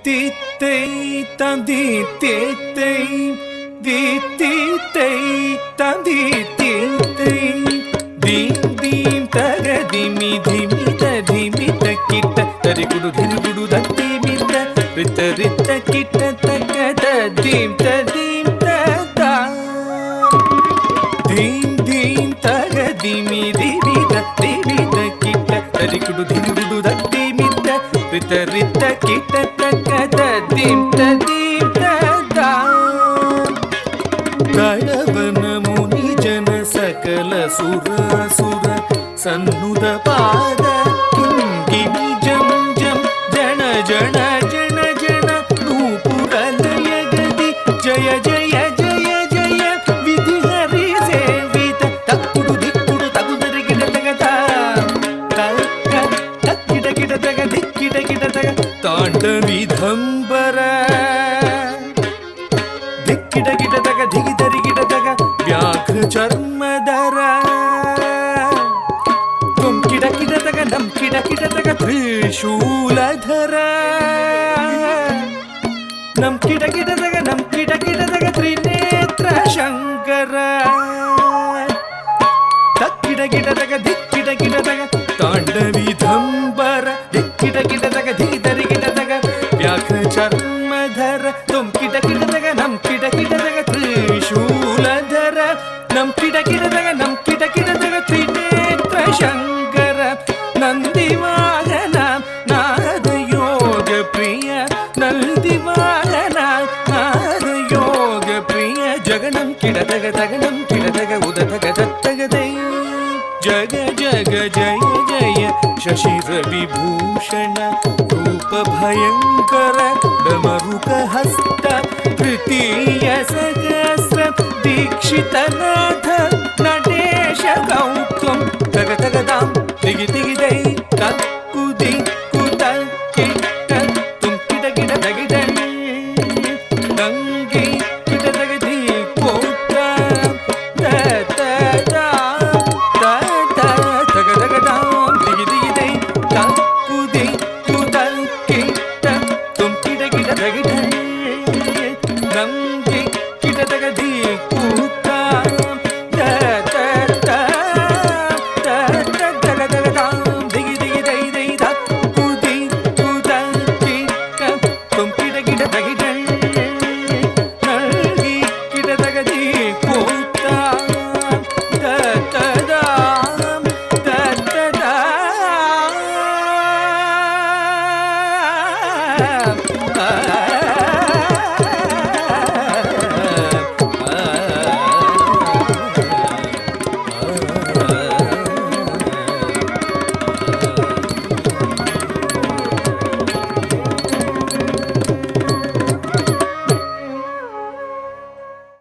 தித்தை தந்தித்தை தித்தை தந்தித்தை theme theme தகதிமி திமித திமித கிட்ட தரிகுடு திரிகுடு தத்திமித ரித்த ரித்த கிட்ட தகத theme theme ததா தீம் தீம் தகதிமி திமித திமித கிட்ட தரிகுடு திரிகுடு தத்திமித ரித்த ரித்த கிட்ட தகத தீம் தீம் ததா கடவன ಮುನಿ ಜನ ಸಕಲ ಸುರಾಸುರ ಸನ್ನುದ ಪಾದ ಕಿಂಗಿಣಿ ಜಂ ಜಂ ಜನ ಜನ ಜನ ಜನ ನೂಪುರ ಲಯ ಗದಿ ಜಯ ಜಯ ಜಯ ಜಯ ವಿಧಿ ಹರಿ ಸೇವಿತ ತಕ್ಕುಡು ದಿಕ್ಕುಡು ತಗುದರೆ ಗಿಡ ತಗದ ತಕ್ಕ ತಕ್ಕಿಡ ಗಿಡ ತಗ ದಿಕ್ಕಿಡ ಗಿಡ ತಗ ತಾಂಡ ವಿಧಂಬರ ದಿಕ್ಕಿಡ ಗಿಡ ತಗ ದಿಗಿದರಿ ಗಿಡ ತಗ ವ್ಯಾಘ್ರ ಚರ್ಮದರ ತುಂ ಕಿಡ ಕಿಡ ತಗ ನಂ ಕಿಡ ಕಿಡ ತಗ ತ್ರಿಶೂಲಧರ ನಂ ಕಿಡ ಕಿಡ ತಗ ನಂ ಕಿಡ ಕಿಡ ತಗ ತ್ರಿನೇತ್ರ ಶಂಕರ ತಕ್ಕಿಡ ಗಿಡ ತಗ ದಿಕ್ಕಿಡ ಗಿಡ ತಗ ತಾಂಡವಿಧಂಬರ ದಿಕ್ಕಿಡ ಗಿಡ ತಗ ದಿಗಿದರಿ ಗಿಡ ತಗ ವ್ಯಾಘ್ರ ಚರ್ಮಧರ ತುಂ ಕಿಡ ಕಿಡ ತಗ ನಂ ಕಿಡ ಕಿಡ ತಗ ತ್ರಿಶೂಲಧರ ನಂ ಕಿಡ ಕಿಡ ತಗ ನಂ ಕಿಡ ಕಿಡ ತಗ ತ್ರಿನೇತ್ರ ಶಂಕರ ನಂದಿವಾಹನ ನಾರದ ಯೋಗ ಪ್ರಿಯ ನಂದಿವಾಹನ ನಾರದ ಯೋಗ ಪ್ರಿಯ ಜಗನಂ ಕಿಡ ತಗ ತಗನಂ ಕಿಡ ತಗ ಉದ ತಗ ತತ್ತಗದೈ ಜಗ ಜಗ ಜಯ ಜಯ ಶಶಿರ ವಿಭೂಷಣ ರೂಪ ಭಯಂಕರ ಡಮರುಕ ಹಸ್ತ ತೃತೀಯ ಸಹಸ್ರ ದೀಕ್ಷಿತನಾಥ